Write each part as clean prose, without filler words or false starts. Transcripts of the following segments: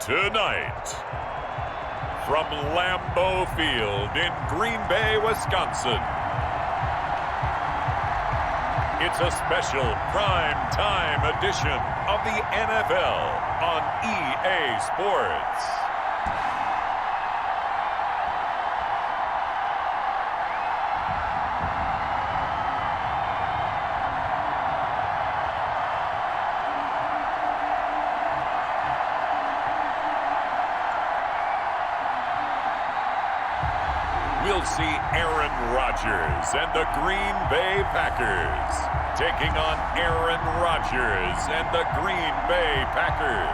Tonight, from Lambeau Field in Green Bay, Wisconsin, it's a special prime time edition of the NFL on EA Sports. We'll see Aaron Rodgers and the Green Bay Packers taking on Aaron Rodgers and the Green Bay Packers.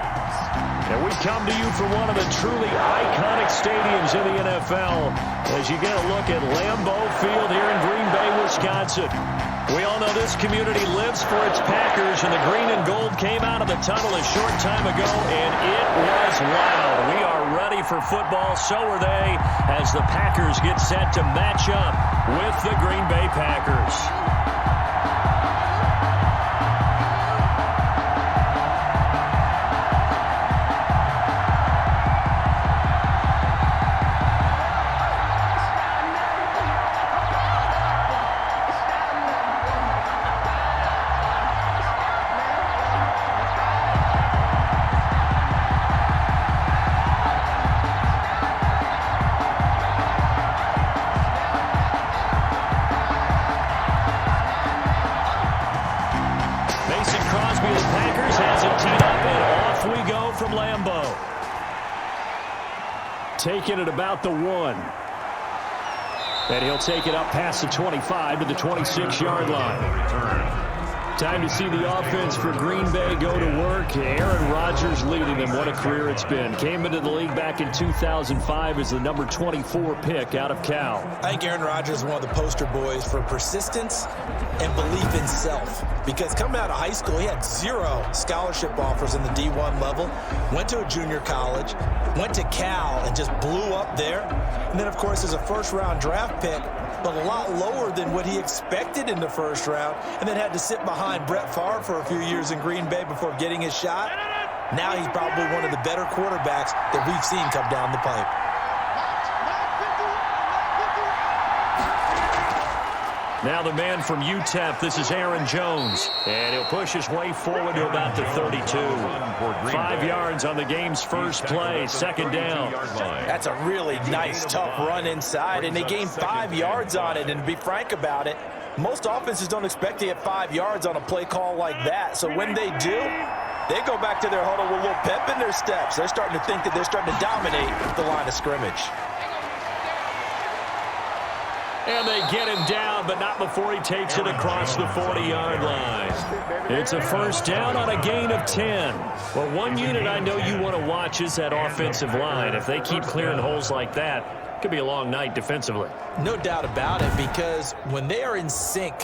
And we come to you from one of the truly iconic stadiums in the NFL as you get a look at Lambeau Field here in Green Bay, Wisconsin. We all know this community lives for its Packers, and the green and gold came out of the tunnel a short time ago, and it was loud. We are ready for football, so are they, as the Packers get set to match up with the Green Bay Packers. Taking it about the 1. And he'll take it up past the 25 to the 26-yard line. Time to see the offense for Green Bay go to work. Aaron Rodgers leading them. What a career it's been. Came into the league back in 2005 as the number 24 pick out of Cal. I think Aaron Rodgers is one of the poster boys for persistence and belief in self. Because coming out of high school, he had 0 scholarship offers in the D1 level. Went to a junior college. Went to Cal and just blew up there. And then, of course, as a first-round draft pick, but a lot lower than what he expected in the first round, and then had to sit behind Brett Favre for a few years in Green Bay before getting his shot. Now he's probably one of the better quarterbacks that we've seen come down the pipe. Now the man from UTEP, this is Aaron Jones. And he'll push his way forward to about the 32. 5 yards on the game's first play, second down. That's a really nice, tough run inside, and they gained 5 yards on it. And to be frank about it, most offenses don't expect to get 5 yards on a play call like that. So when they do, they go back to their huddle with a little pep in their steps. They're starting to think that they're starting to dominate the line of scrimmage. And they get him down, but not before he takes it across the 40-yard line. It's a first down on a gain of 10. Well, one unit I know you want to watch is that offensive line. If they keep clearing holes like that, it could be a long night defensively. No doubt about it, because when they are in sync,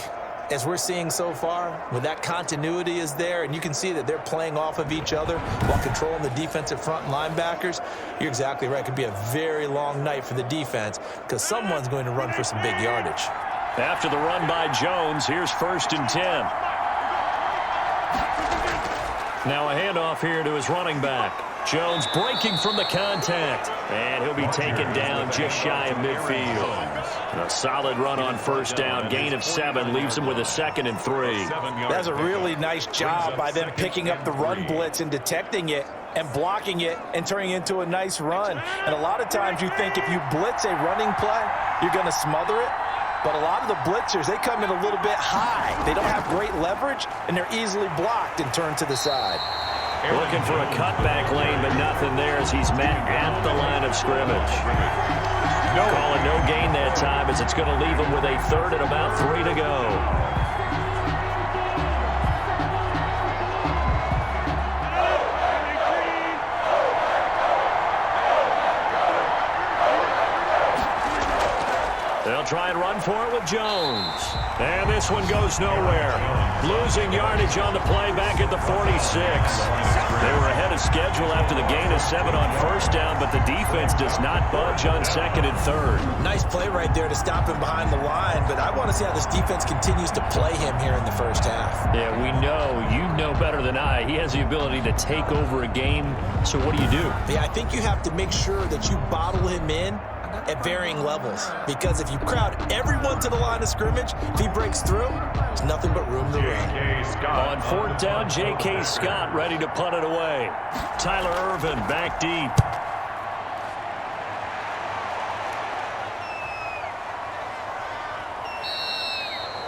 as we're seeing so far, when that continuity is there, and you can see that they're playing off of each other while controlling the defensive front linebackers, you're exactly right. It could be a very long night for the defense because someone's going to run for some big yardage. After the run by Jones, here's 1st and 10. Now a handoff here to his running back. Jones breaking from the contact, and he'll be taken down just shy of midfield. A solid run on first down, gain of 7, leaves him with a 2nd and 3. That's a really nice job by them picking up the run blitz and detecting it and blocking it and turning it into a nice run. And a lot of times you think if you blitz a running play, you're going to smother it. But a lot of the blitzers, they come in a little bit high. They don't have great leverage, and they're easily blocked and turned to the side. Looking for a cutback lane, but nothing there as he's met at the line of scrimmage. Calling no gain that time as it's going to leave him with a 3rd and about 3 to go. They'll try and run for it with Jones. And this one goes nowhere. Losing yardage on the play back at the 46. They were ahead of schedule after the gain of 7 on first down, but the defense does not budge on second and third. Nice play right there to stop him behind the line, but I want to see how this defense continues to play him here in the first half. Yeah, we know. You know better than I. He has the ability to take over a game, so what do you do? Yeah, I think you have to make sure that you bottle him in at varying levels, because if you crowd everyone to the line of scrimmage, if he breaks through, there's nothing but room to run. On fourth down, J.K. Scott ready to punt it away. Tyler Ervin back deep.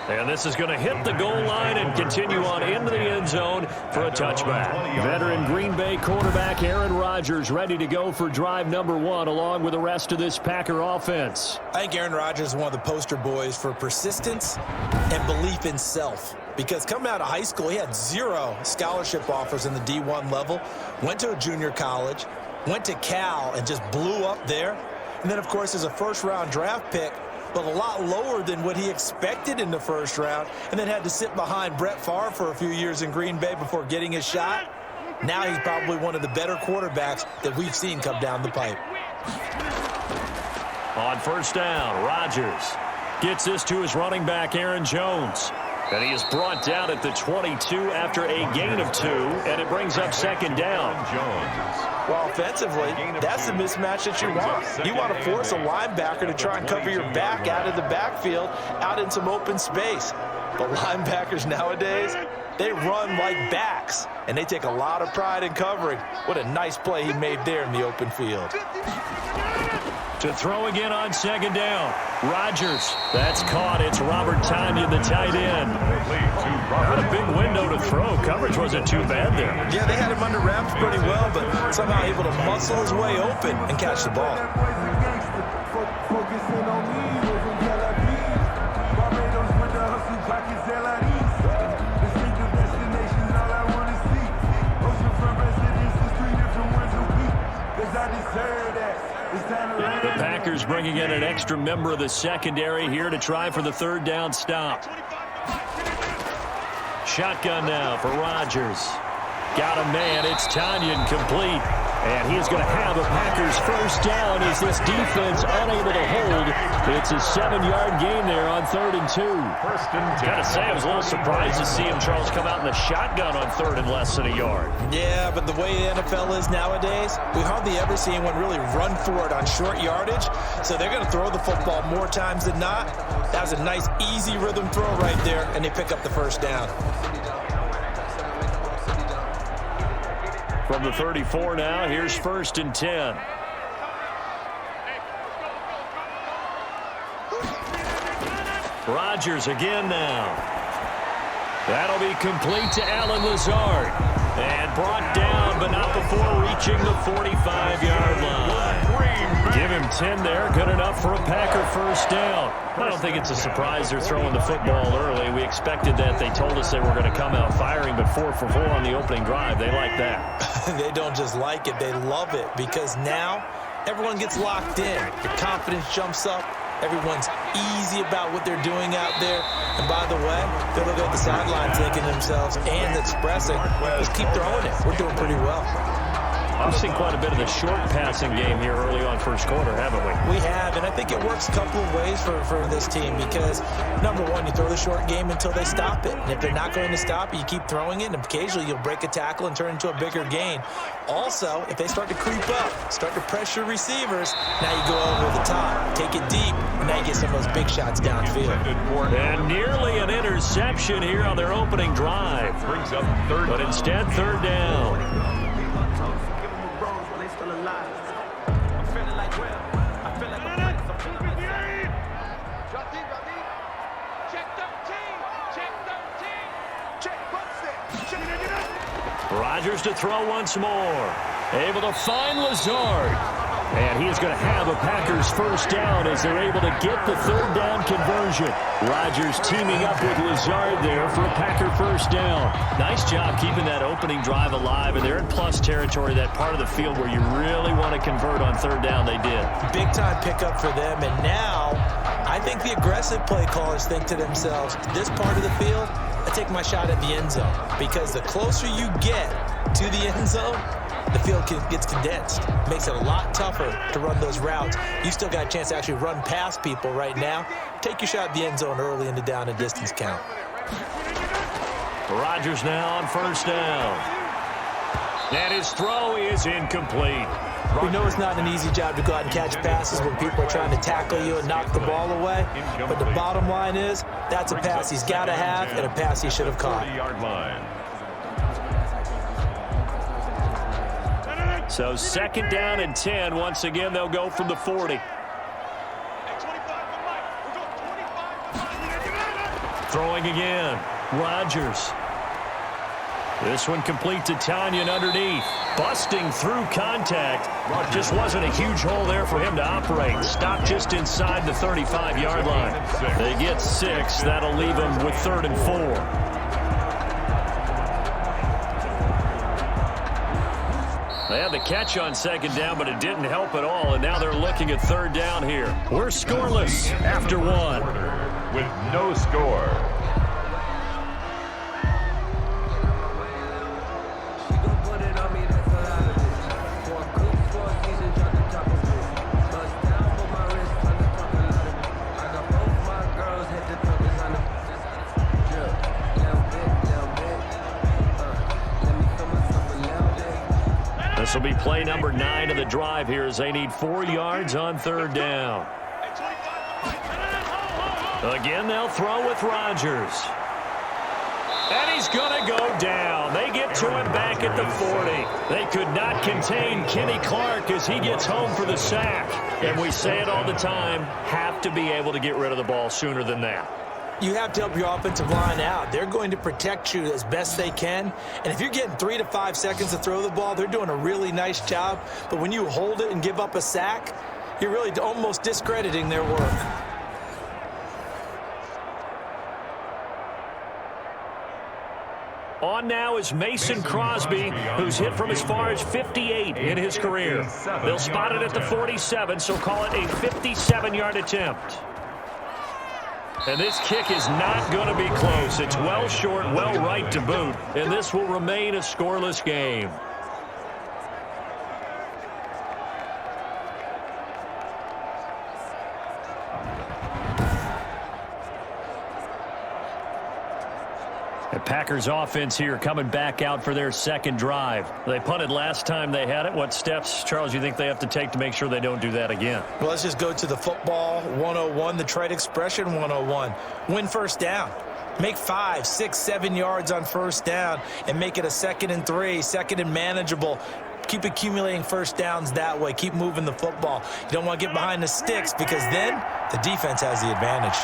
And this is going to hit the goal line and continue on into the end zone for a touchback. Veteran Green Bay quarterback Aaron Rodgers ready to go for drive number 1 along with the rest of this Packer offense. I think Aaron Rodgers is one of the poster boys for persistence and belief in self. Because coming out of high school, he had 0 scholarship offers in the D1 level, went to a junior college, went to Cal and just blew up there. And then, of course, as a first-round draft pick, but a lot lower than what he expected in the first round, and then had to sit behind Brett Favre for a few years in Green Bay before getting his shot. Now he's probably one of the better quarterbacks that we've seen come down the pipe. On first down, Rodgers gets this to his running back, Aaron Jones. And he is brought down at the 22 after a gain of 2, and it brings up second down. Well, offensively, that's the mismatch that you want. You want to force a linebacker to try and cover your back out of the backfield, out in some open space. But linebackers nowadays, they run like backs, and they take a lot of pride in covering. What a nice play he made there in the open field. To throw again on second down. Rodgers. That's caught. It's Robert Tonyan, the tight end. Not a big window to throw. Coverage wasn't too bad there. Yeah, they had him under wraps pretty well, but somehow able to muscle his way open and catch the ball. The Packers bringing in an extra member of the secondary here to try for the third down stop. Shotgun now for Rodgers. Got a man. It's Tonyan complete. And he's going to have a Packers first down as this defense unable to hold. It's a 7-yard gain there on 3rd and 2. Got to say, I was a little surprised to see him, Charles, come out in the shotgun on 3rd and less than a yard. Yeah, but the way the NFL is nowadays, we hardly ever see anyone really run for it on short yardage. So they're going to throw the football more times than not. That was a nice, easy rhythm throw right there, and they pick up the first down. From the 34 now, here's 1st and 10. Rodgers again now. That'll be complete to Allen Lazard. And brought down, but not before reaching the 45-yard line. Give him 10 there. Good enough for a Packer first down. I don't think it's a surprise they're throwing the football early. We expected that. They told us they were going to come out firing, but 4 for 4 on the opening drive. They like that. They don't just like it. They love it, because now everyone gets locked in. Your confidence jumps up. Everyone's easy about what they're doing out there. And by the way, they look at the sideline thinking to themselves and expressing, let's keep throwing it. We're doing pretty well. I've seen quite a bit of the short passing game here early on first quarter, haven't we? We have, and I think it works a couple of ways for this team, because, number one, you throw the short game until they stop it. And if they're not going to stop it, you keep throwing it, and occasionally you'll break a tackle and turn into a bigger gain. Also, if they start to creep up, start to pressure receivers, now you go over the top, take it deep, and now you get some of those big shots downfield. And nearly an interception here on their opening drive. But instead, 3rd down. Rodgers to throw once more. Able to find Lazard. And he is going to have a Packers first down as they're able to get the 3rd down conversion. Rodgers teaming up with Lazard there for a Packer first down. Nice job keeping that opening drive alive, and they're in plus territory, that part of the field where you really want to convert on 3rd down. They did. Big time pickup for them, and now I think the aggressive play callers think to themselves, this part of the field, I take my shot at the end zone. Because the closer you get to the end zone, the field gets condensed. Makes it a lot tougher to run those routes. You still got a chance to actually run past people right now. Take your shot at the end zone early in the down and distance count. Rodgers now on first down. And his throw is incomplete. We know it's not an easy job to go out and catch passes when people are trying to tackle you and knock the ball away. But the bottom line is, that's a pass he's got to have and a pass he should have caught. So second down and 10. Once again, they'll go from the 40. Throwing again. Rodgers. This one complete to Tanyan underneath. Busting through contact. Just wasn't a huge hole there for him to operate. Stopped just inside the 35-yard line. They get 6. That'll leave them with 3rd and 4. They had the catch on second down, but it didn't help at all, and now they're looking at 3rd down here. We're scoreless after 1. With no score. This will be play number 9 of the drive here as they need 4 yards on 3rd down. Again, they'll throw with Rodgers. And he's going to go down. They get to him back at the 40. They could not contain Kenny Clark as he gets home for the sack. And we say it all the time, have to be able to get rid of the ball sooner than that. You have to help your offensive line out. They're going to protect you as best they can. And if you're getting 3 to 5 seconds to throw the ball, they're doing a really nice job. But when you hold it and give up a sack, you're really almost discrediting their work. On now is Mason Crosby, who's hit from as far as 58 in his career. They'll spot it at the 47, so call it a 57-yard attempt. And this kick is not going to be close. It's well short, well right to boot, and this will remain a scoreless game. The Packers offense here coming back out for their second drive. They punted last time they had it. What steps, Charles, you think they have to take to make sure they don't do that again? Well, let's just go to the football 101, the trade expression 101. Win first down. Make 5, 6, 7 yards on first down and make it a 2nd and 3, 2nd and manageable. Keep accumulating first downs that way. Keep moving the football. You don't want to get behind the sticks because then the defense has the advantage.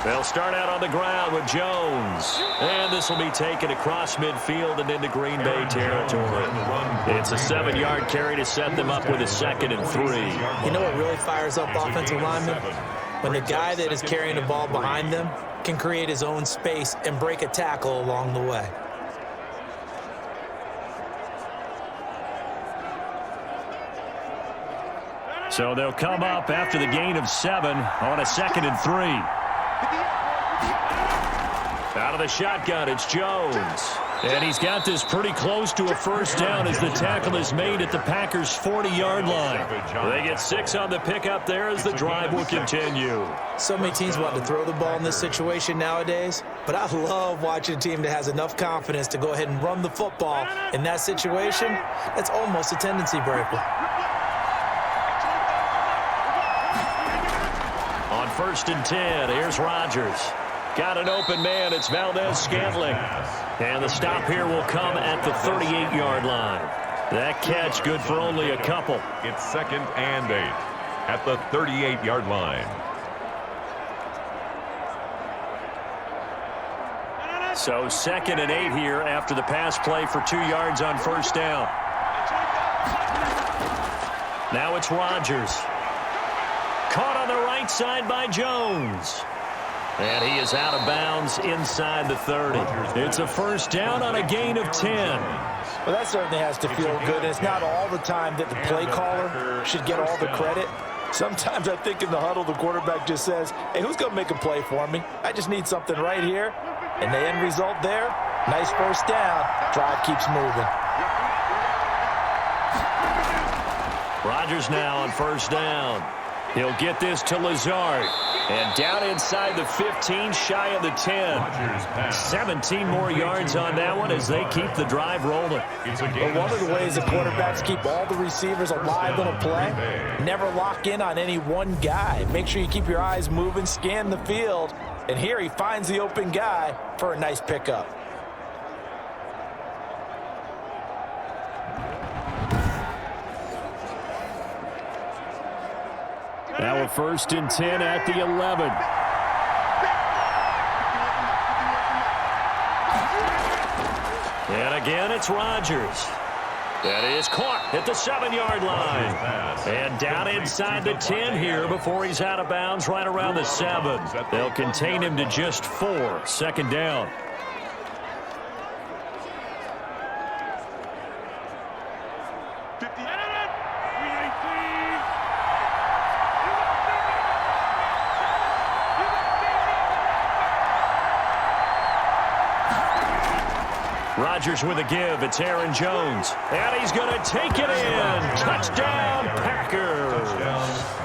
They'll start out on the ground with Jones. And this will be taken across midfield and into Green Bay territory. It's a 7-yard carry to set them up with a 2nd and 3. You know what really fires up offensive linemen? When the guy that is carrying the ball behind them can create his own space and break a tackle along the way. So they'll come up after the gain of 7 on a 2nd and 3. Out of the shotgun, it's Jones. And he's got this pretty close to a first down as the tackle is made at the Packers' 40-yard line. They get 6 on the pickup there as the drive will continue. So many teams want to throw the ball in this situation nowadays, but I love watching a team that has enough confidence to go ahead and run the football in that situation. That's almost a tendency breaker. On 1st and 10, here's Rodgers. Got an open man. It's Valdez-Scantling. And the stop here will come at the 38-yard line. That catch good for only a couple. It's 2nd and 8 at the 38-yard line. So 2nd and 8 here after the pass play for 2 yards on first down. Now it's Rodgers. Caught on the right side by Jones. And he is out of bounds inside the 30. It's a first down on a gain of 10. Well, that certainly has to feel good. And it's not all the time that the play caller should get all the credit. Sometimes I think in the huddle, the quarterback just says, hey, who's going to make a play for me? I just need something right here. And the end result there, nice first down. Drive keeps moving. Rodgers now on first down. He'll get this to Lazard. And down inside the 15, shy of the 10. 17 more yards on that one as they keep the drive rolling. Well, one of the ways the quarterbacks keep all the receivers alive in a play, never lock in on any one guy. Make sure you keep your eyes moving, scan the field. And here he finds the open guy for a nice pickup. Now we're first and 10 at the 11. And again, it's Rodgers. That is caught at the 7-yard line. And down inside the 10 here before he's out of bounds right around the 7. They'll contain him to just 4. Second down. Rodgers with a give. It's Aaron Jones. And he's going to take it in. Touchdown, Packers.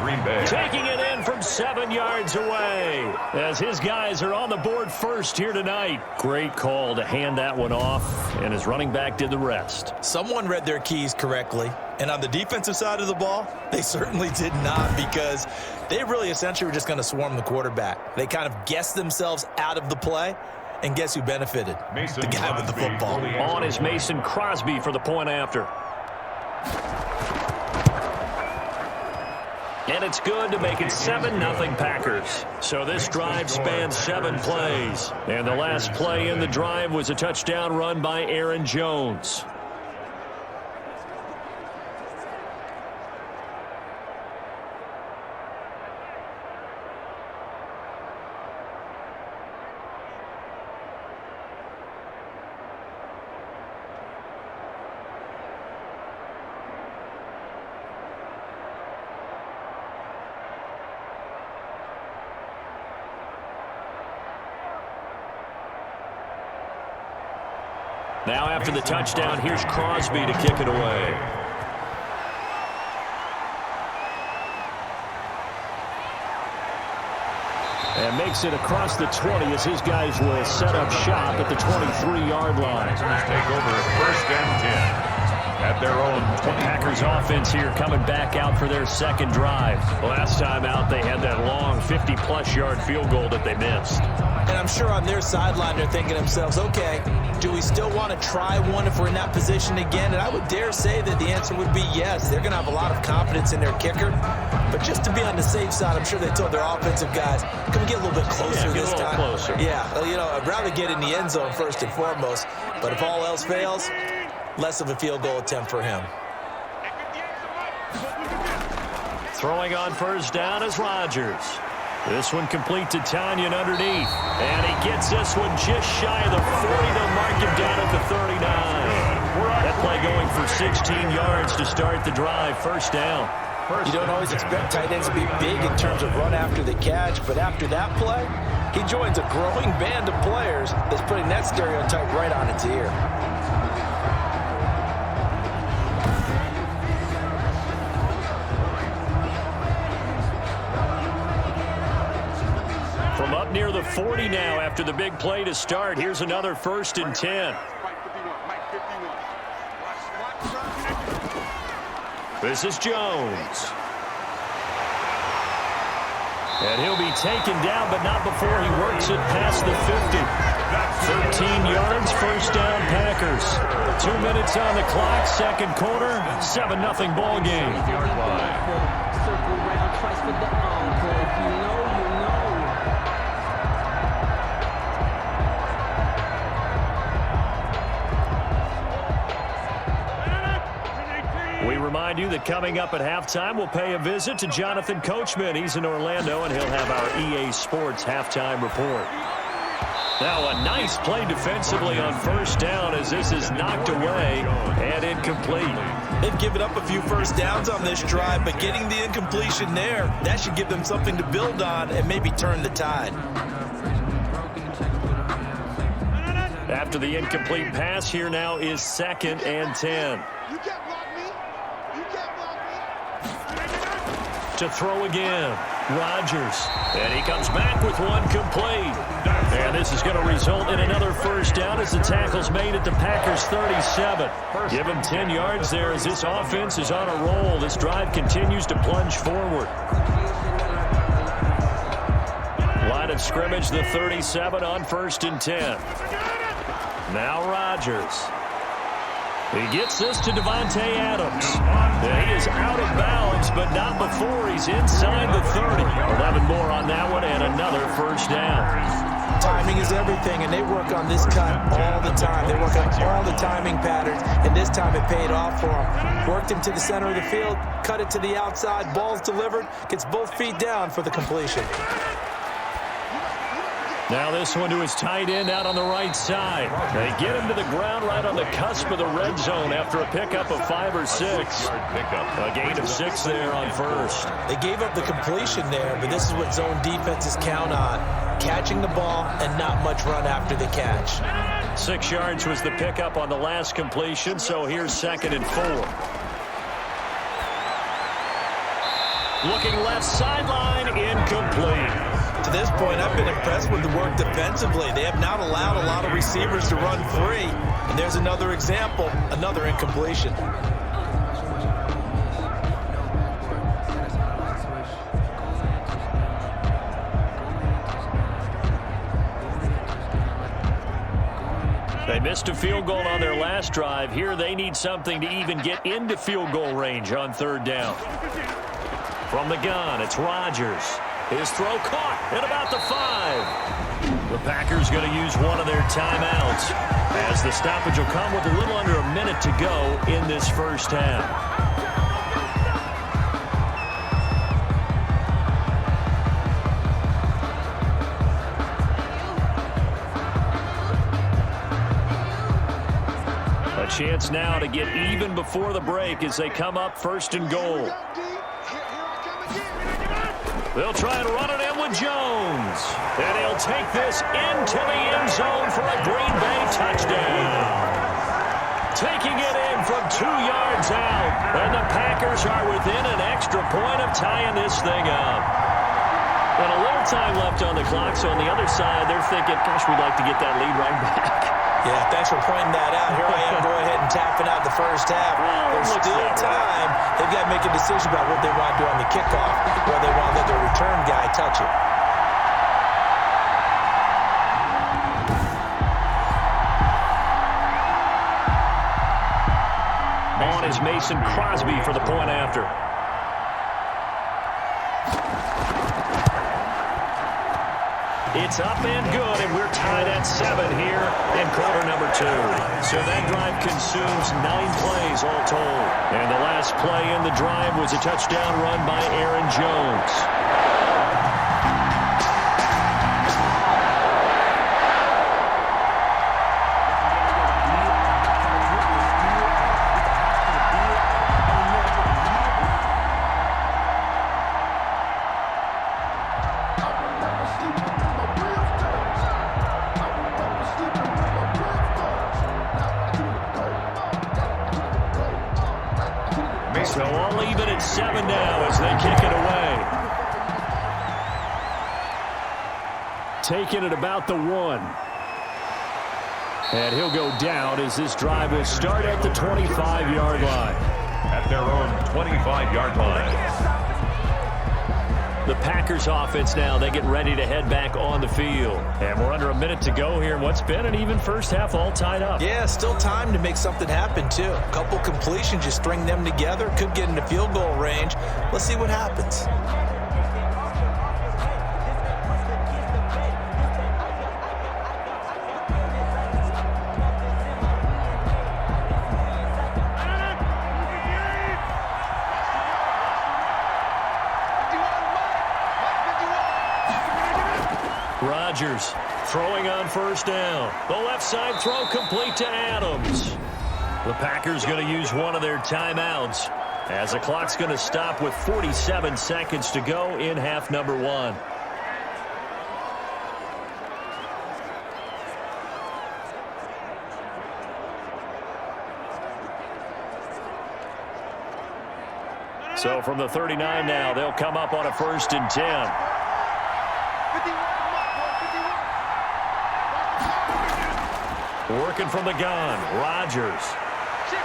Green Bay. Taking it in from 7 yards away as his guys are on the board first here tonight. Great call to hand that one off, and his running back did the rest. Someone read their keys correctly, and on the defensive side of the ball, they certainly did not, because they really essentially were just going to swarm the quarterback. They kind of guessed themselves out of the play. And guess who benefited? The guy with the football. On is Mason Crosby for the point after. And it's good to make it 7-0 Packers. So this drive spans 7 plays. And the last play in the drive was a touchdown run by Aaron Jones. Now after the touchdown, here's Crosby to kick it away. And makes it across the 20 as his guys will set up shop at the 23-yard line. Take over first and 10. At their own 20. Packers offense here coming back out for their second drive. Last time out, they had that long 50-plus yard field goal that they missed. And I'm sure on their sideline, they're thinking to themselves, okay, do we still want to try one if we're in that position again? And I would dare say that the answer would be yes. They're going to have a lot of confidence in their kicker. But just to be on the safe side, I'm sure they told their offensive guys, can we get a little bit closer this time? Closer. Yeah, well, you know, I'd rather get in the end zone first and foremost. But if all else fails, less of a field goal attempt for him. Throwing on first down is Rodgers. This one complete to Tanyan underneath. And he gets this one just shy of the 40. They'll mark him down at the 39. That play going for 16 yards to start the drive. First down. You don't always expect tight ends to be big in terms of run after the catch, but after that play, he joins a growing band of players that's putting that stereotype right on its ear. From up near the 40 now after the big play to start. Here's another first and 10. This is Jones. And he'll be taken down, but not before he works it past the 50. 13 yards, first down Packers. 2 minutes on the clock, second quarter, 7-0 ball game. We remind remind you that coming up at halftime, we'll pay a visit to Jonathan Coachman. He's in Orlando, and he'll have our EA Sports halftime report. Now a nice play defensively on first down as this is knocked away and incomplete. They've given up a few first downs on this drive, but getting the incompletion there, that should give them something to build on and maybe turn the tide. After the incomplete pass, here now is 2nd and 10. To throw again, Rodgers. And he comes back with one complete. And this is going to result in another first down as the tackle's made at the Packers' 37. Give him 10 yards there as this offense is on a roll. This drive continues to plunge forward. Line of scrimmage, the 37 on 1st and 10. Now Rodgers. He gets this to Devontae Adams. And he is out of bounds, but not before he's inside the 30. 11 more on that one and another first down. Timing is everything, and they work on this cut all the time. They work on all the timing patterns, and this time it paid off for him. Worked him to the center of the field, cut it to the outside, ball's delivered, gets both feet down for the completion. Now this one to his tight end out on the right side. They get him to the ground right on the cusp of the red zone after a pickup of 5 or 6. A gain of 6 there on first. They gave up the completion there, but this is what zone defenses count on. Catching the ball and not much run after the catch. 6 yards was the pickup on the last completion, so here's 2nd and 4. Looking left sideline, incomplete. To this point, I've been impressed with the work defensively. They have not allowed a lot of receivers to run free. And there's another example, another incompletion. They missed a field goal on their last drive. Here they need something to even get into field goal range on 3rd down. From the gun, it's Rodgers. His throw caught at about the 5. The Packers going to use one of their timeouts as the stoppage will come with a little under a minute to go in this first half. A chance now to get even before the break as they come up 1st and goal. They'll try and run it in with Jones. And he'll take this into the end zone for a Green Bay touchdown. Taking it in from 2 yards out. And the Packers are within an extra point of tying this thing up. And a little time left on the clock, so on the other side, they're thinking, gosh, we'd like to get that lead right back. Yeah, thanks for pointing that out. Here I am, go ahead and tapping out the first half. There's still time. They've got to make a decision about what they want to do on the kickoff, or they want to let their return guy touch it. On is Mason Crosby for the point after. It's up and good, and we're tied at 7 here in quarter number 2. So that drive consumes 9 plays all told. And the last play in the drive was a touchdown run by Aaron Jones. So all even at 7 now as they kick it away. Taking it about the 1. And he'll go down as this drive will start at the 25-yard line. At their own 25-yard line. The Packers offense now, they get ready to head back on the field. And we're under a minute to go here in what's been an even first half all tied up. Yeah, still time to make something happen, too. A couple completions, just string them together. Could get into field goal range. Let's see what happens. Rodgers throwing on first down. The left side throw complete to Adams. The Packers going to use one of their timeouts as the clock's going to stop with 47 seconds to go in half number 1. So from the 39 now, they'll come up on a 1st and 10. Working from the gun, Rodgers.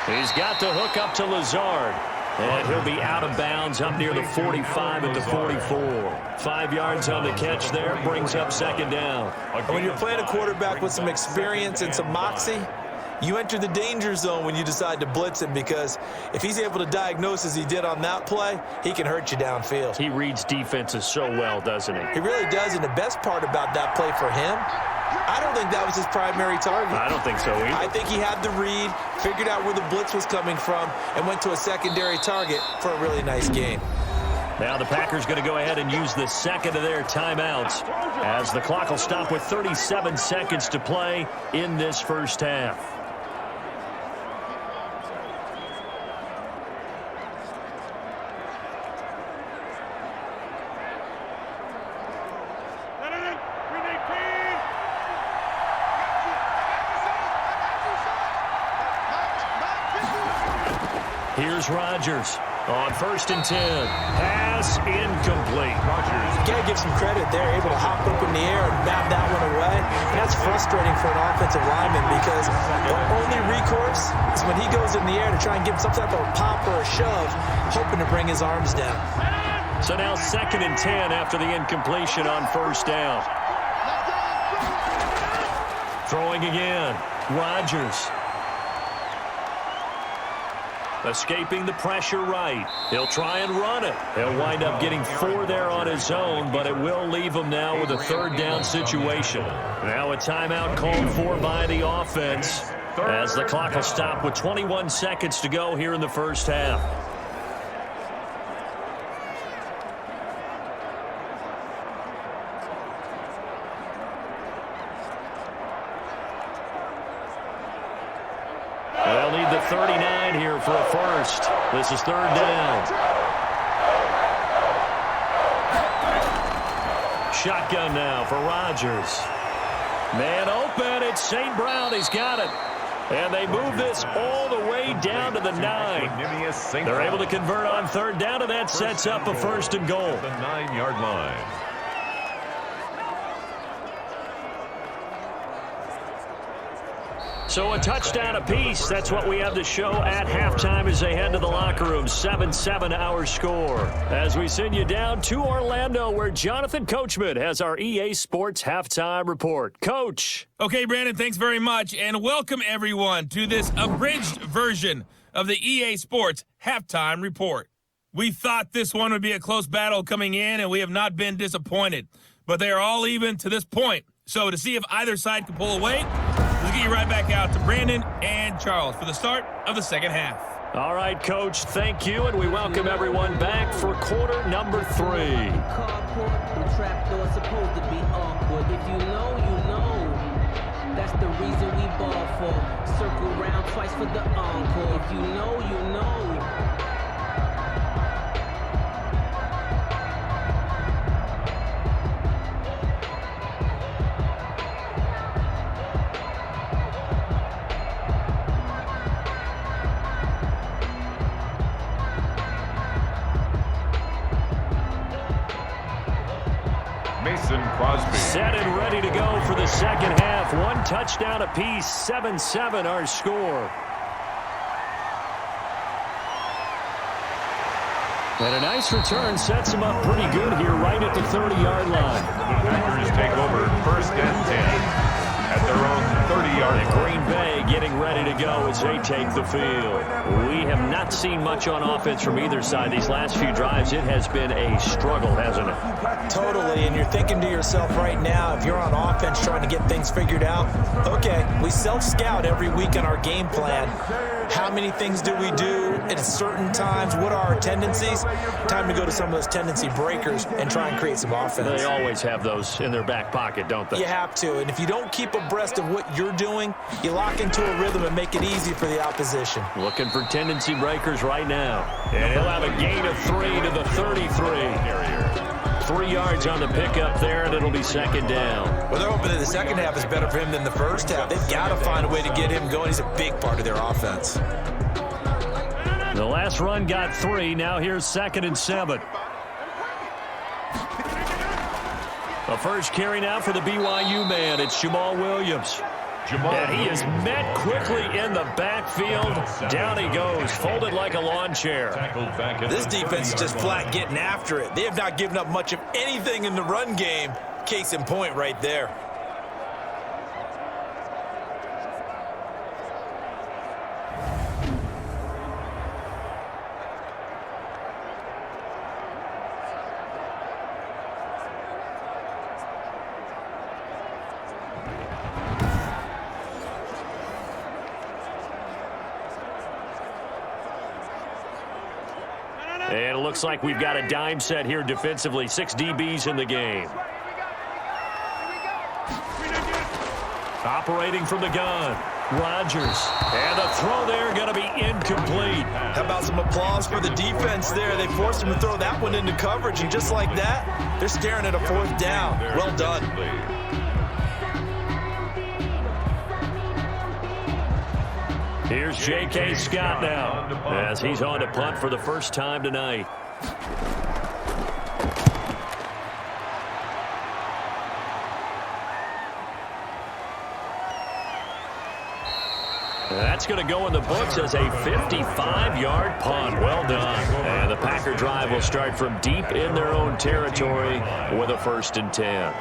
He's got to hook up to Lazard. And he'll be out of bounds up near the 45 at the 44. 5 yards on the catch there, brings up 2nd down. When you're playing a quarterback with some experience and some moxie, you enter the danger zone when you decide to blitz him, because if he's able to diagnose as he did on that play, he can hurt you downfield. He reads defenses so well, doesn't he? He really does, and the best part about that play for him, I don't think that was his primary target. I don't think so either. I think he had the read, figured out where the blitz was coming from, and went to a secondary target for a really nice game. Now the Packers going to go ahead and use the second of their timeouts as the clock will stop with 37 seconds to play in this first half. Here's Rodgers on 1st and 10. Pass incomplete. Rodgers. You got to give some credit there, able to hop up in the air and bat that one away. And that's frustrating for an offensive lineman, because the only recourse is when he goes in the air to try and give some type of a pop or a shove, hoping to bring his arms down. So now 2nd and 10 after the incompletion on 1st down. Throwing again. Rodgers. Escaping the pressure right. He'll try and run it. He'll wind up getting 4 there on his own, but it will leave him now with a 3rd down situation. Now a timeout called for by the offense as the clock will stop with 21 seconds to go here in the first half. They'll need the 39 here for a first. This is 3rd down. Shotgun now for Rodgers. Man open. It's St. Brown. He's got it. And they move this all the way down to the 9. They're able to convert on 3rd down, and that sets up a 1st and goal. The 9-yard line. So a touchdown apiece. That's what we have to show at halftime as they head to the locker room. 7-7 our score. As we send you down to Orlando, where Jonathan Coachman has our EA Sports halftime report. Coach. Okay, Brandon, thanks very much. And welcome, everyone, to this abridged version of the EA Sports halftime report. We thought this one would be a close battle coming in, and we have not been disappointed. But they are all even to this point. So to see if either side can pull away, let's get you right back out to Brandon and Charles for the start of the second half. All right, Coach, thank you, and we welcome everyone back for quarter number 3. The trap door supposed to be awkward. If you know, you know. That's the reason we ball for. Circle round twice for the encore. If you know, you know. Crosby. Set and ready to go for the second half. 1 touchdown apiece. 7-7 our score. And a nice return sets him up pretty good here right at the 30-yard line. The Packers take over 1st and 10 at their own 30-yard line. Green Bay getting ready to go as they take the field. We have not seen much on offense from either side. These last few drives, it has been a struggle, hasn't it? Totally, and you're thinking to yourself right now, if you're on offense trying to get things figured out, okay, we self-scout every week on our game plan. How many things do we do at certain times? What are our tendencies? Time to go to some of those tendency breakers and try and create some offense. They always have those in their back pocket, don't they? You have to, and if you don't keep abreast of what you're doing, you lock into a rhythm and make it easy for the opposition. Looking for tendency breakers right now. And he'll have a gain of 3 to the 33. 3 yards on the pickup there, and it'll be second down. Well, they're hoping that the second half is better for him than the first half. They've got to find a way to get him going. He's a big part of their offense. The last run got 3. Now here's 2nd and 7. The first carry now for the BYU man. It's Jamal Williams. And he is met quickly in the backfield. Down he goes, folded like a lawn chair. This defense is just flat getting after it. They have not given up much of anything in the run game. Case in point right there. And it looks like we've got a dime set here defensively. 6 DBs in the game. Operating from the gun, Rodgers. And the throw there going to be incomplete. How about some applause for the defense there? They forced him to throw that one into coverage, and just like that, they're staring at a 4th down. Well done. Here's J.K. Scott now as he's on to punt for the first time tonight. That's going to go in the books as a 55-yard punt. Well done. And the Packer drive will start from deep in their own territory with a 1st and 10.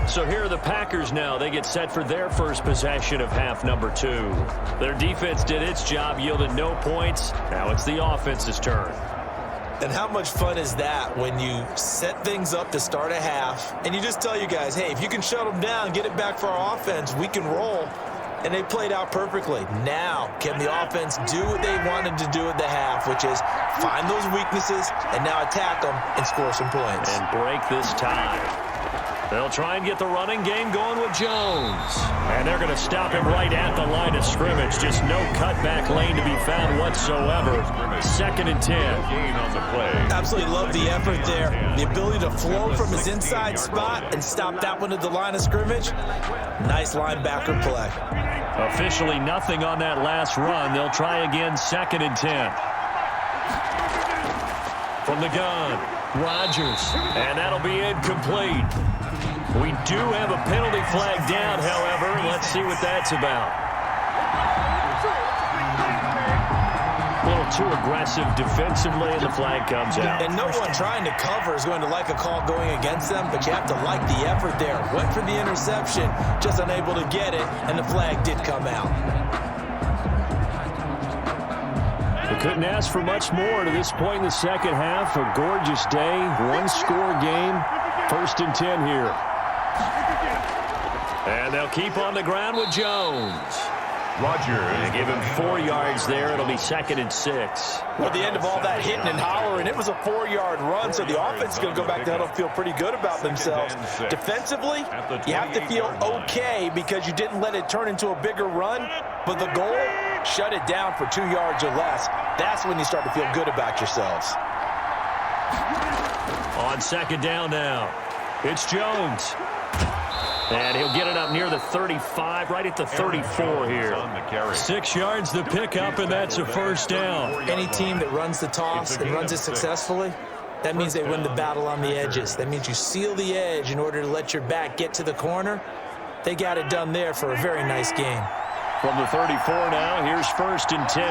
So here are the Packers now. They get set for their first possession of half number 2. Their defense did its job, yielded no points. Now it's the offense's turn. And how much fun is that when you set things up to start a half and you just tell you guys, hey, if you can shut them down, get it back for our offense, we can roll. And they played out perfectly. Now, can the offense do what they wanted to do at the half, which is find those weaknesses and now attack them and score some points. And break this tie. They'll try and get the running game going with Jones. And they're going to stop him right at the line of scrimmage. Just no cutback lane to be found whatsoever. 2nd and 10. Absolutely love the effort there. The ability to flow from his inside spot and stop that one at the line of scrimmage. Nice linebacker play. Officially nothing on that last run. They'll try again 2nd and 10. From the gun, Rodgers. And that'll be incomplete. We do have a penalty flag down, however. Let's see what that's about. A little too aggressive defensively, and the flag comes out. And no one trying to cover is going to like a call going against them, but you have to like the effort there. Went for the interception, just unable to get it, and the flag did come out. We couldn't ask for much more to this point in the second half. A gorgeous day, 1-score game. 1st and 10 here. And they'll keep on the ground with Jones. Rodgers. Give him 4 yards there. It'll be 2nd and 6. Well, at the end of all that hitting and hollering, it was a 4-yard run, so the offense is going to go back to huddle, feel pretty good about themselves. Defensively, you have to feel okay because you didn't let it turn into a bigger run, but the goal, shut it down for 2 yards or less. That's when you start to feel good about yourselves. On 2nd down now, it's Jones. And he'll get it up near the 35, right at the 34 here. 6 yards to pick up, and that's a 1st down. Any team that runs the toss and runs it successfully, that means they win the battle on the edges. That means you seal the edge in order to let your back get to the corner. They got it done there for a very nice game. From the 34 now, here's 1st and 10.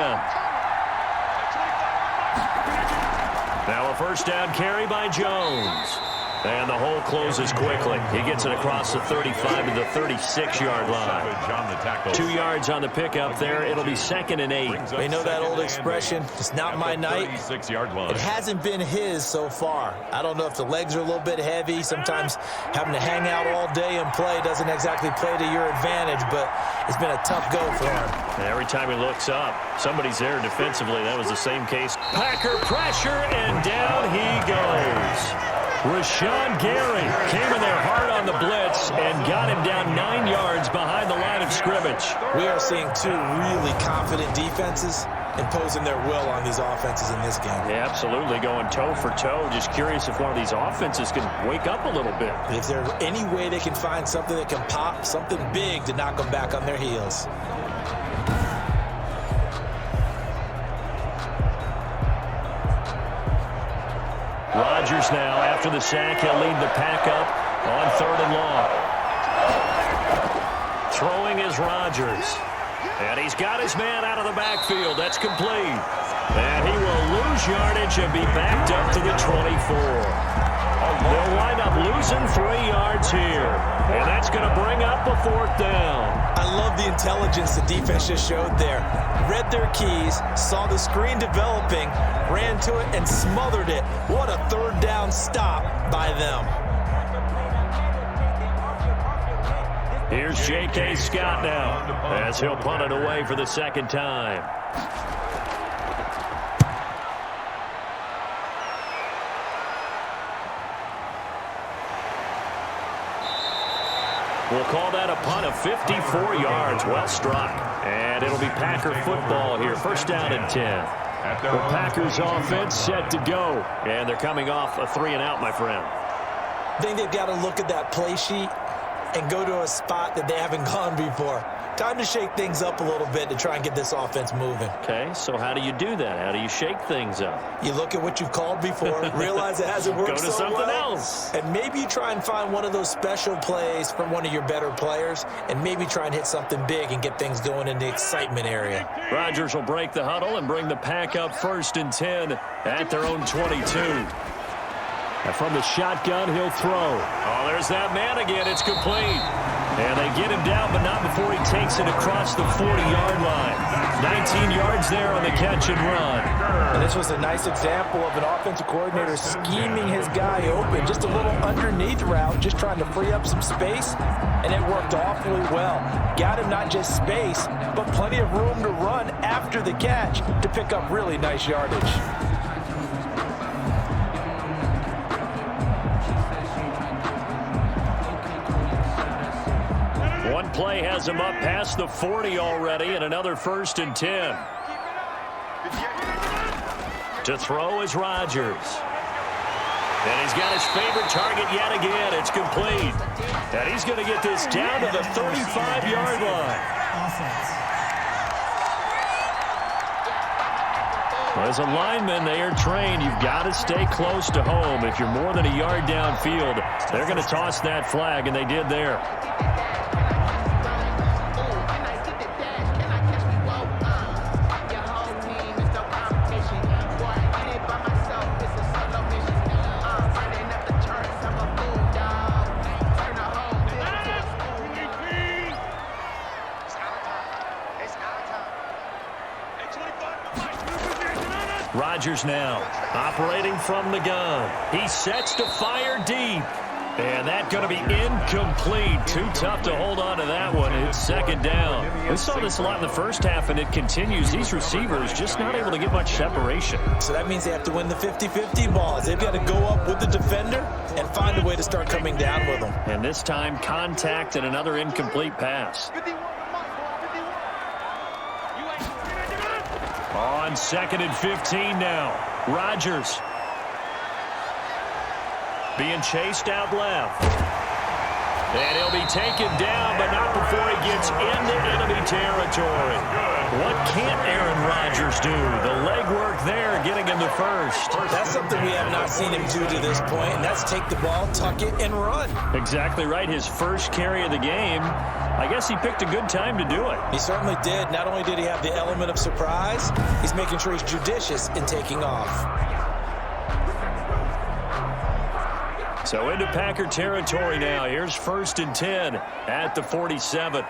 Now a 1st down carry by Jones. And the hole closes quickly. He gets it across the 35 to the 36-yard line. 2 yards on the pickup there. It'll be 2nd and 8. They know that old expression, it's not my night. It hasn't been his so far. I don't know if the legs are a little bit heavy. Sometimes having to hang out all day and play doesn't exactly play to your advantage, but it's been a tough go for him. And every time he looks up, somebody's there defensively. That was the same case. Packer pressure, and down he goes. Rashawn Gary came in there hard on the blitz and got him down 9 yards behind the line of scrimmage. We are seeing two really confident defenses imposing their will on these offenses in this game. Yeah, absolutely, going toe for toe. Just curious if one of these offenses can wake up a little bit. If there's any way they can find something that can pop, something big to knock them back on their heels. Rodgers now, after the sack, he'll lead the pack up on 3rd and long. Throwing is Rodgers. And he's got his man out of the backfield. That's complete. And he will lose yardage and be backed up to the 24. They'll wind up losing 3 yards here. And that's going to bring up a 4th down. I love the intelligence the defense just showed there. Read their keys, saw the screen developing, ran to it, and smothered it. What a 3rd down stop by them. Here's J.K. Scott now as he'll punt it away for the 2nd time. We'll call that a punt of 54 yards. Well struck. And it'll be Packer football here. 1st down and 10. The Packers offense set to go. And they're coming off a 3-and-out, my friend. I think they've got to look at that play sheet and go to a spot that they haven't gone before. Time to shake things up a little bit to try and get this offense moving. Okay, so how do you do that? How do you shake things up? You look at what you've called before, realize it hasn't worked so well. Go to something else. And maybe you try and find one of those special plays from one of your better players, and maybe try and hit something big and get things going in the excitement area. Rodgers will break the huddle and bring the pack up 1st and 10 at their own 22. And from the shotgun, he'll throw. Oh, there's that man again. It's complete. And they get him down, but not before he takes it across the 40-yard line. 19 yards there on the catch and run. And this was a nice example of an offensive coordinator scheming his guy open. Just a little underneath route, just trying to free up some space. And it worked awfully well. Got him not just space, but plenty of room to run after the catch to pick up really nice yardage. One play has him up past the 40 already, and another 1st and 10. To throw is Rodgers. And he's got his favorite target yet again. It's complete. And he's going to get this down to the 35-yard line. As a lineman, they are trained. You've got to stay close to home. If you're more than a yard downfield, they're going to toss that flag, and they did there. Rodgers now operating from the gun. He sets to fire deep. And that's going to be incomplete. Too tough to hold on to that one. It's 2nd down. We saw this a lot in the first half, and it continues. These receivers just not able to get much separation. So that means they have to win the 50-50 balls. They've got to go up with the defender and find a way to start coming down with them. And this time, contact and another incomplete pass. On 2nd and 15 now. Rodgers being chased out left. And he'll be taken down, but not before he gets into enemy territory. What can't Aaron Rodgers do? The legwork there, getting him the first. That's something we have not seen him do to this point, and that's take the ball, tuck it, and run. Exactly right. His first carry of the game. I guess he picked a good time to do it. He certainly did. Not only did he have the element of surprise, he's making sure he's judicious in taking off. So into Packer territory now. Here's 1st and 10 at the 47.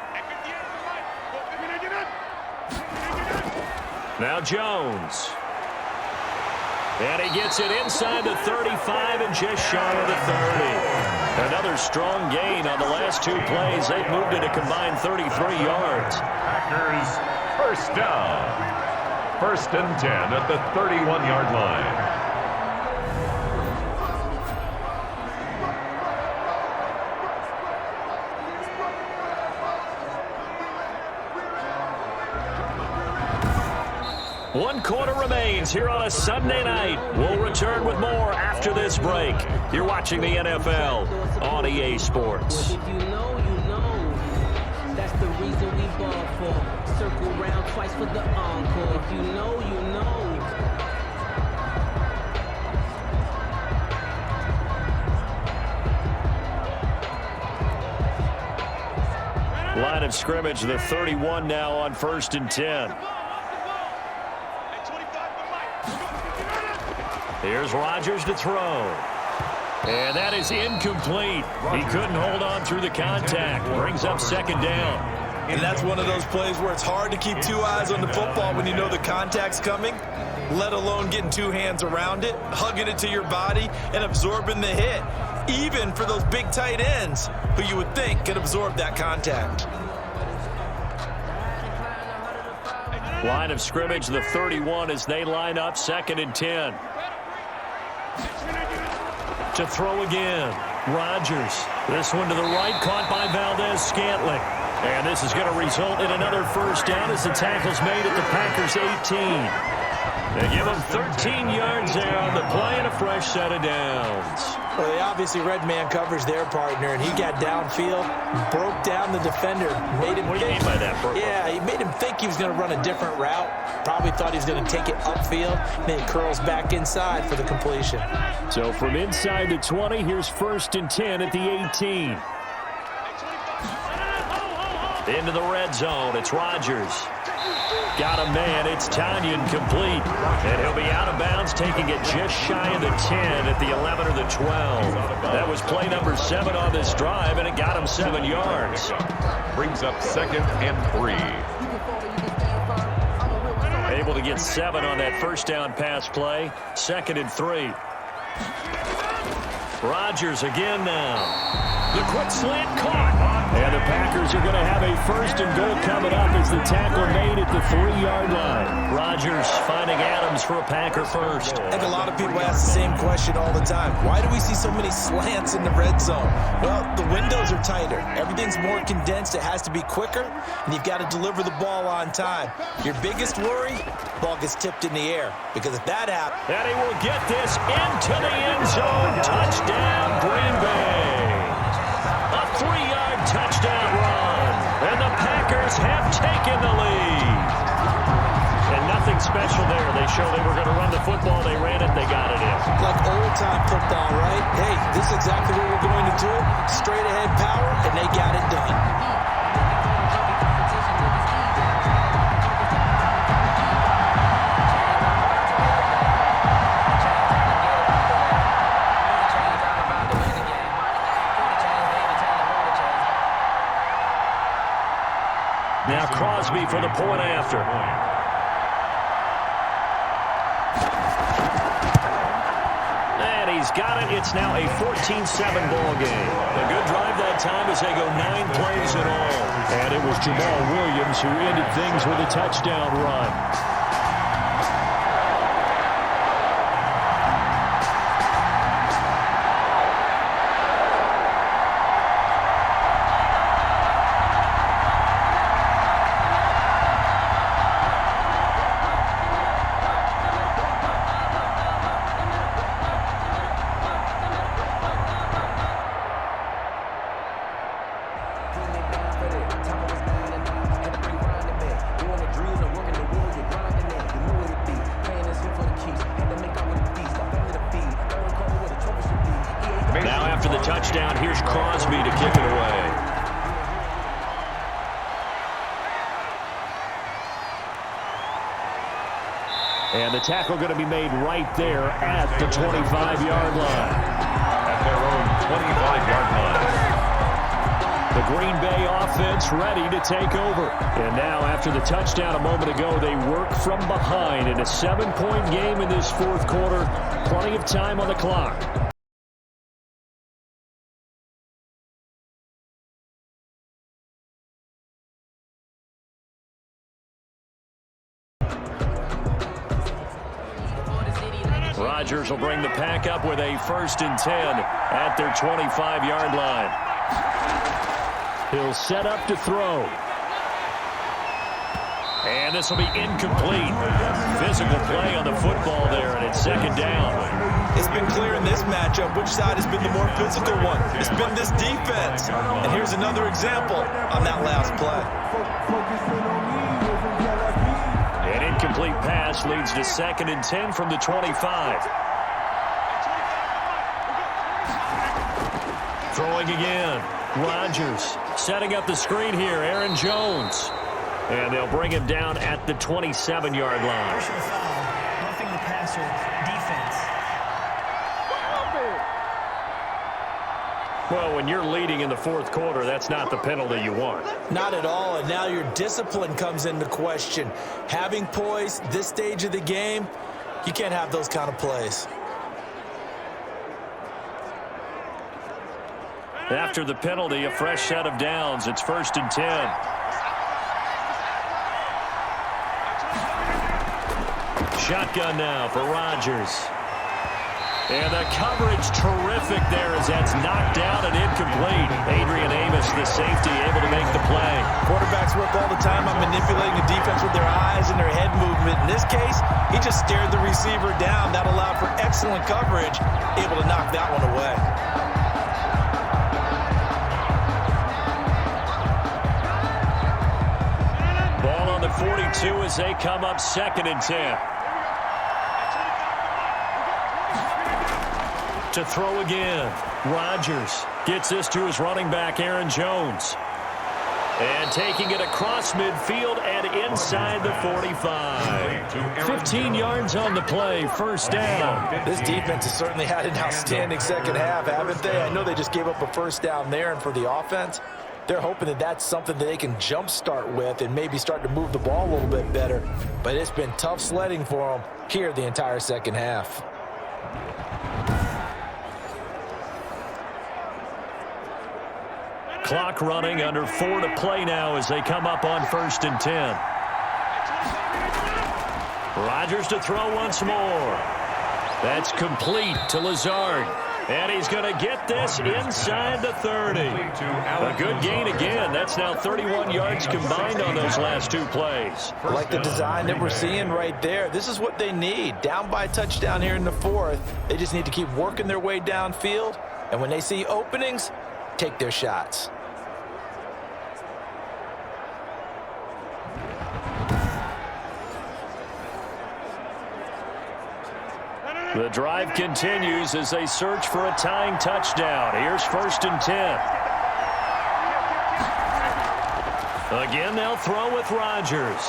Now Jones. And he gets it inside the 35 and just shy of the 30. Another strong gain on the last 2 plays. They've moved it a combined 33 yards. Packers first down. 1st and 10 at the 31-yard line. One quarter remains here on a Sunday night. We'll return with more after this break. You're watching the NFL on EA Sports. If you know, you know. That's the reason we ball for. Circle round twice for the encore. If you know, you know. Line of scrimmage, the 31 now on 1st and 10. Here's Rodgers to throw. And that is incomplete. He couldn't hold on through the contact. Brings up 2nd down. And that's one of those plays where it's hard to keep 2 eyes on the football when you know the contact's coming, let alone getting 2 hands around it, hugging it to your body, and absorbing the hit, even for those big tight ends who you would think could absorb that contact. Line of scrimmage, the 31 as they line up 2nd and 10. To throw again. Rodgers. This one to the right, caught by Valdez-Scantling. And this is going to result in another 1st down as the tackle's made at the Packers' 18. They give them 13 yards there on the play and a fresh set of downs. Well, they obviously read man coverage their partner, and he got downfield, broke down the defender, made him What do you mean by that, Burko? Yeah, he made him think he was going to run a different route. Probably thought he was going to take it upfield. Then he curls back inside for the completion. So from inside the 20, here's 1st and 10 at the 18. Into the red zone, it's Rodgers. Got a man, it's Tanyan complete. And he'll be out of bounds, taking it just shy of the 10 at the 11 or the 12. That was play number 7 on this drive, and it got him 7 yards. Brings up 2nd and 3. Able to get 7 on that 1st down pass play. 2nd and 3. Rodgers again now. The quick slant caught. And the Packers are going to have a 1st and goal coming up as the tackle made at the 3-yard line. Rodgers finding Adams for a Packer first. I think a lot of people ask the same question all the time. Why do we see so many slants in the red zone? Well, the windows are tighter. Everything's more condensed. It has to be quicker, and you've got to deliver the ball on time. Your biggest worry, ball gets tipped in the air. Because if that happens... And he will get this into the end zone. Touchdown, Green Bay. A 3-yard touchdown run. And the Packers have taken the lead. And nothing special there. They showed they were going to run the football. They ran it. They got it in. Like old-time football, right? Hey, this is exactly what we're going to do. Straight-ahead power, and they got it done. Now Crosby for the point after. And he's got it. It's now a 14-7 ball game. A good drive that time as they go 9 plays in all. And it was Jamal Williams who ended things with a touchdown run. Touchdown. Here's Crosby to kick it away. And the tackle going to be made right there at the 25-yard line. At their own 25-yard line. The Green Bay offense ready to take over. And now, after the touchdown a moment ago, they work from behind in a 7-point game in this fourth quarter. Plenty of time on the clock. Rodgers will bring the pack up with a 1st and 10 at their 25-yard line. He'll set up to throw. And this will be incomplete. Physical play on the football there, and it's 2nd down. It's been clear in this matchup which side has been the more physical one. It's been this defense. And here's another example on that last play. An incomplete pass leads to 2nd and 10 from the 25. Throwing again. Rodgers setting up the screen here. Aaron Jones. And they'll bring him down at the 27-yard line. Personal foul, roughing the passer, defense. Well, when you're leading in the fourth quarter, that's not the penalty you want. Not at all, and now your discipline comes into question. Having poise this stage of the game, you can't have those kind of plays. After the penalty, a fresh set of downs. It's 1st and 10. Shotgun now for Rodgers. And the coverage terrific there as that's knocked out and incomplete. Adrian Amos, the safety, able to make the play. Quarterbacks work all the time on manipulating the defense with their eyes and their head movement. In this case, he just stared the receiver down. That allowed for excellent coverage, able to knock that one away. Ball on the 42 as they come up 2nd and 10. To throw again. Rodgers gets this to his running back, Aaron Jones. And taking it across midfield and inside the 45. 15 yards on the play, 1st down. This defense has certainly had an outstanding second half, haven't they? I know they just gave up a 1st down there, and for the offense, they're hoping that that's something that they can jumpstart with and maybe start to move the ball a little bit better. But it's been tough sledding for them here the entire second half. Clock running, under 4 to play now as they come up on 1st and 10. Rodgers to throw once more. That's complete to Lazard. And he's going to get this inside the 30. A good gain again. That's now 31 yards combined on those last 2 plays. I like the design that we're seeing right there. This is what they need. Down by a touchdown here in the 4th. They just need to keep working their way downfield. And when they see openings, take their shots. The drive continues as they search for a tying touchdown. Here's 1st and 10. Again, they'll throw with Rodgers.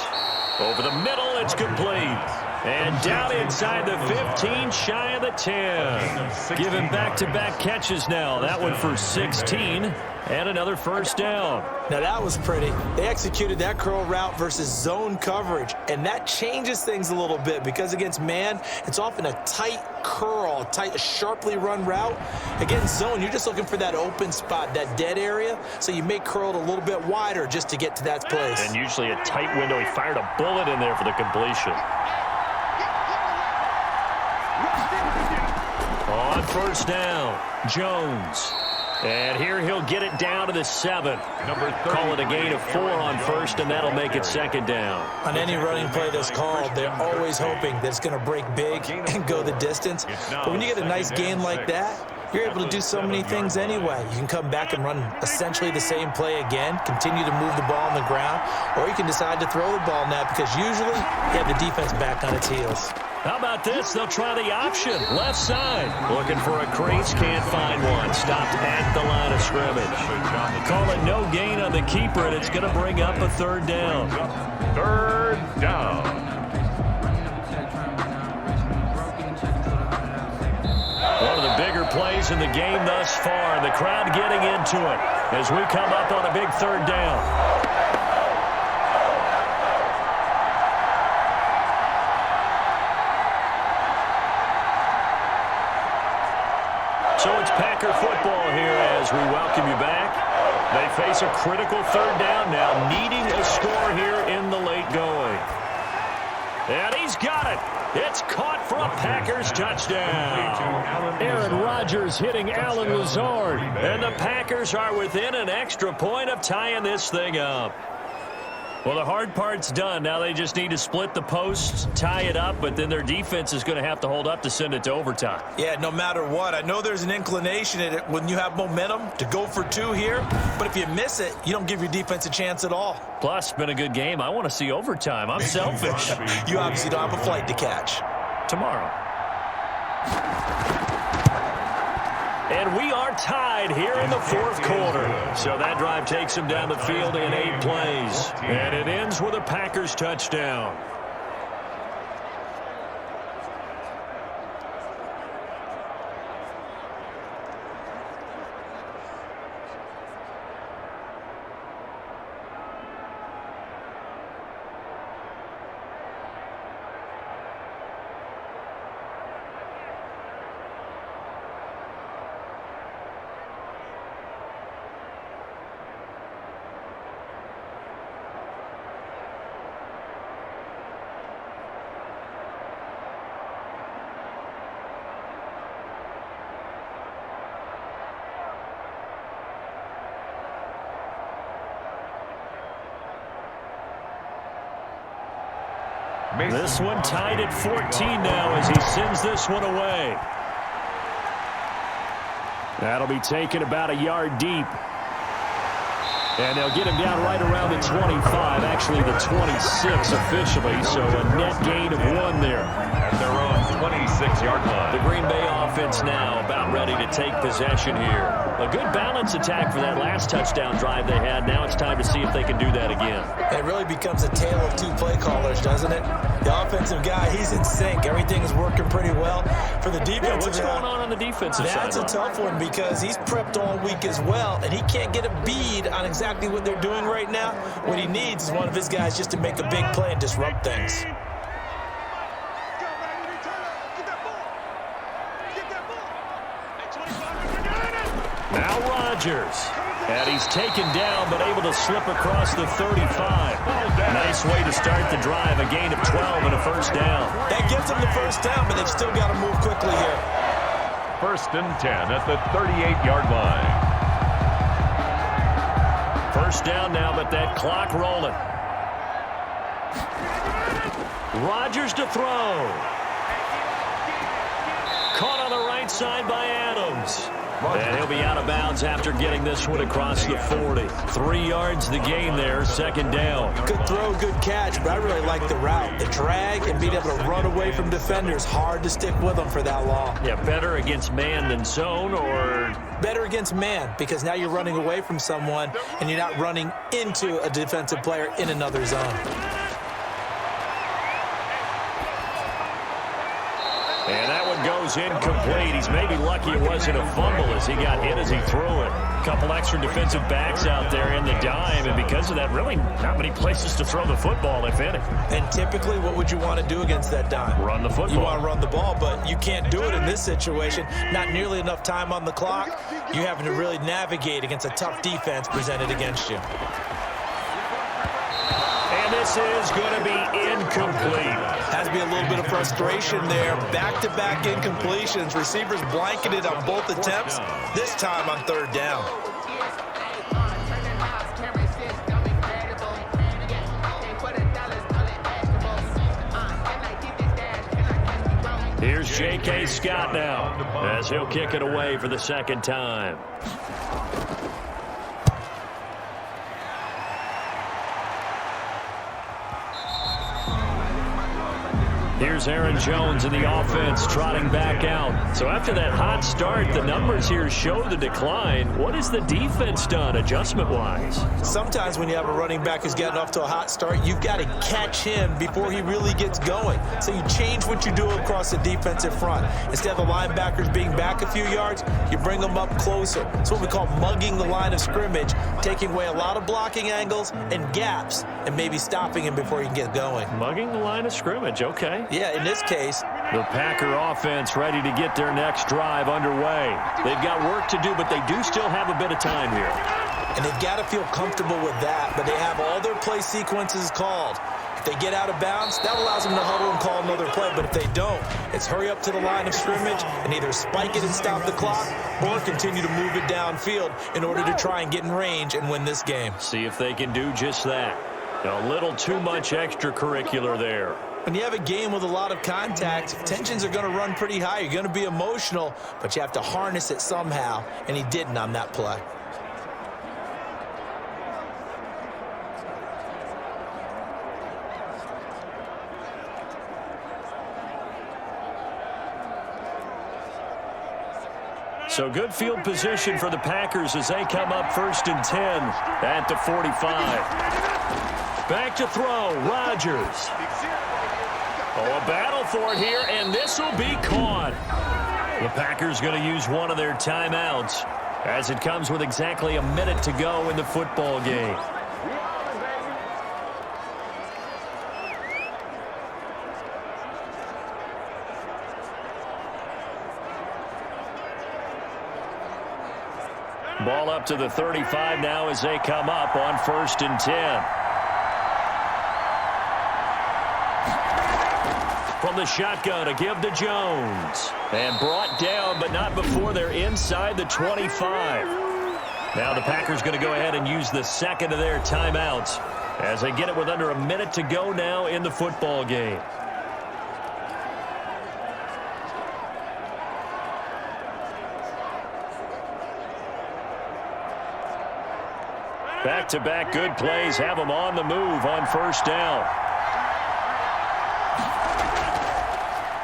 Over the middle, it's complete. And down inside the 15, shy of the 10. Giving back-to-back catches now. That one for 16 and another 1st down. Now that was pretty. They executed that curl route versus zone coverage, and that changes things a little bit because against man, it's often a tight curl, tight, sharply run route. Against zone, you're just looking for that open spot, that dead area, so you may curl it a little bit wider just to get to that place. And usually a tight window. He fired a bullet in there for the completion. On 1st down, Jones. And here he'll get it down to the 7. Call it a gain of 4 on 1st, and that'll make it 2nd down. On any running play that's called, they're always hoping that it's going to break big and go the distance. But when you get a nice gain like that, you're able to do so many things anyway. You can come back and run essentially the same play again, continue to move the ball on the ground, or you can decide to throw the ball now because usually you have the defense back on its heels. How about this? They'll try the option. Left side. Looking for a crease. Can't find one. Stopped at the line of scrimmage. Call it no gain on the keeper, and it's going to bring up a 3rd down. 3rd down. One of the bigger plays plays in the game thus far. The crowd getting into it as we come up on a big third down. So it's Packer football here as we welcome you back. They face a critical third down now, needing a score here in the late going. And he's got it. It's caught for a Packers touchdown. Aaron Rodgers hitting Alan Lazard. And the Packers are within an extra point of tying this thing up. Well, the hard part's done. Now they just need to split the posts, tie it up, but then their defense is going to have to hold up to send it to overtime. Yeah, no matter what. I know there's an inclination in it when you have momentum to go for two here, but if you miss it, you don't give your defense a chance at all. Plus, it's been a good game. I want to see overtime. I'm selfish. You obviously don't have a flight to catch. Tomorrow. And we are tied here in the fourth quarter. So that drive takes them down the field in 8 plays. And it ends with a Packers touchdown. This one tied at 14 now as he sends this one away. That'll be taken about a yard deep. And they'll get him down right around the 25, actually the 26 officially, so a net gain of 1 there. At their own 26-yard line. The Green Bay offense now about ready to take possession here. A good balance attack for that last touchdown drive they had. Now it's time to see if they can do that again. It really becomes a tale of two play callers, doesn't it? The offensive guy, he's in sync. Everything is working pretty well. For the defensive guy, what's going on the defensive side? That's a tough one because he's prepped all week as well, and he can't get a bead on exactly what they're doing right now. What he needs is one of his guys just to make a big play and disrupt things. Now Rodgers. And he's taken down, but able to slip across the 35. Nice way to start the drive. A gain of 12 and a first down. That gets them the first down, but they've still got to move quickly here. 1st and 10 at the 38-yard line. First down now, but that clock rolling. Rodgers to throw. Caught on the right side by Adams. And he'll be out of bounds after getting this one across the 40. 3 yards the gain there, 2nd down. Good throw, good catch, but I really like the route. The drag and being able to run away from defenders. Hard to stick with them for that long. Yeah, better against man than zone, or? Better against man, because now you're running away from someone and you're not running into a defensive player in another zone. And that one goes incomplete. He's maybe lucky it wasn't a fumble as he got hit as he threw it. A couple extra defensive backs out there in the dime, and because of that, really not many places to throw the football, if any. And typically, what would you want to do against that dime? Run the football. You want to run the ball, but you can't do it in this situation. Not nearly enough time on the clock. You're having to really navigate against a tough defense presented against you. And this is going to be incomplete. Has to be a little bit of frustration there. Back-to-back incompletions. Receivers blanketed on both attempts, this time on 3rd down. Here's J.K. Scott now as he'll kick it away for the 2nd time. Here's Aaron Jones in the offense trotting back out. So after that hot start, the numbers here show the decline. What has the defense done adjustment-wise? Sometimes when you have a running back who's gotten off to a hot start, you've got to catch him before he really gets going. So you change what you do across the defensive front. Instead of the linebackers being back a few yards, you bring them up closer. It's what we call mugging the line of scrimmage, taking away a lot of blocking angles and gaps and maybe stopping him before he can get going. Mugging the line of scrimmage, okay. Yeah, in this case, the Packer offense ready to get their next drive underway. They've got work to do, but they do still have a bit of time here. And they've got to feel comfortable with that, but they have all their play sequences called. If they get out of bounds, that allows them to huddle and call another play, but if they don't, it's hurry up to the line of scrimmage and either spike it and stop the clock or continue to move it downfield in order to try and get in range and win this game. See if they can do just that. A little too much extracurricular there. When you have a game with a lot of contact, tensions are going to run pretty high. You're going to be emotional, but you have to harness it somehow, and he didn't on that play. So good field position for the Packers as they come up 1st and 10 at the 45. Back to throw, Rodgers. Oh, a battle for it here, and this will be caught. The Packers going to use one of their timeouts as it comes with exactly a minute to go in the football game. Ball up to the 35 now as they come up on 1st and 10. From the shotgun, a give to Jones. And brought down, but not before they're inside the 25. Now the Packers going to go ahead and use the second of their timeouts as they get it with under a minute to go now in the football game. Back-to-back good plays have them on the move on 1st down.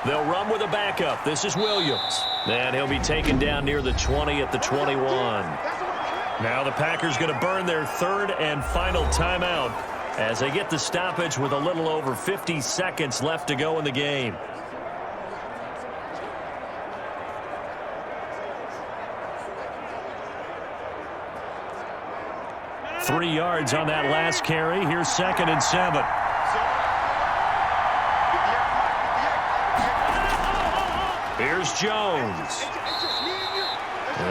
They'll run with a backup. This is Williams. And he'll be taken down near the 20 at the 21. Now the Packers going to burn their 3rd and final timeout as they get the stoppage with a little over 50 seconds left to go in the game. Three yards on that last carry. Here's 2nd and 7. Here's Jones.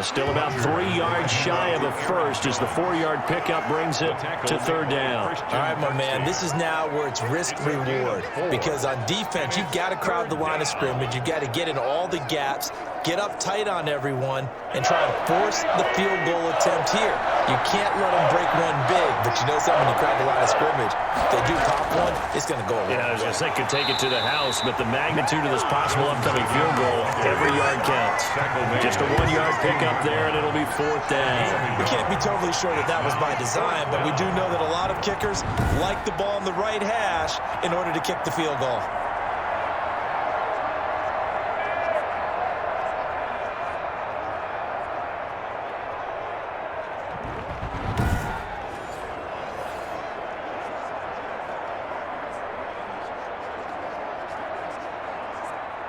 Still about 3 yards shy of a first as the 4-yard pickup brings it to 3rd down. All right, my man, this is now where it's risk-reward because on defense, you've got to crowd the line of scrimmage. You've got to get in all the gaps, get up tight on everyone, and try to force the field goal attempt here. You can't let them break one big, but you know something, when you crowd the line of scrimmage, if they do pop one, it's going to go away. Yeah, I was going to say, could take it to the house, but the magnitude of this possible upcoming field goal, every yard counts. Just a 1-yard pickup there, and it'll be 4th down. We can't be totally sure that that was by design, but we do know that a lot of kickers like the ball in the right hash in order to kick the field goal.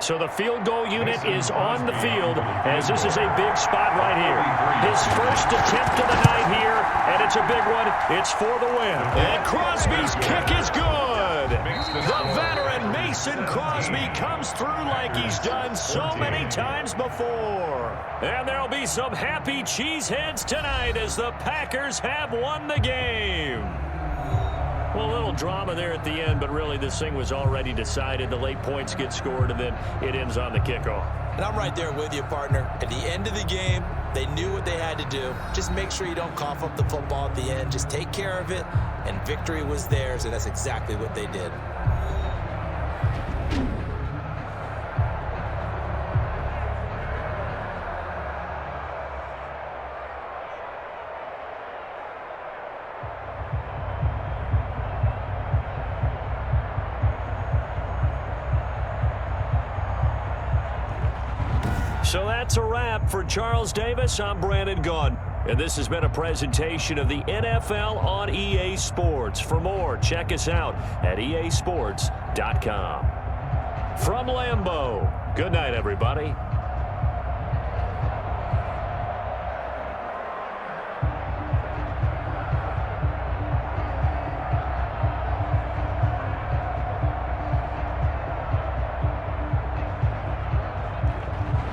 So the field goal unit is on the field as this is a big spot right here. His first attempt of the night here, and it's a big one. It's for the win. And Crosby's kick is good. The veteran Mason Crosby comes through like he's done so many times before. And there'll be some happy cheeseheads tonight as the Packers have won the game. Well, a little drama there at the end, but really this thing was already decided. The late points get scored, and then it ends on the kickoff. And I'm right there with you, partner. At the end of the game, they knew what they had to do. Just make sure you don't cough up the football at the end. Just take care of it, and victory was theirs, and that's exactly what they did. So that's a wrap. For Charles Davis, I'm Brandon Gaudin. And this has been a presentation of the NFL on EA Sports. For more, check us out at easports.com. From Lambeau, good night, everybody.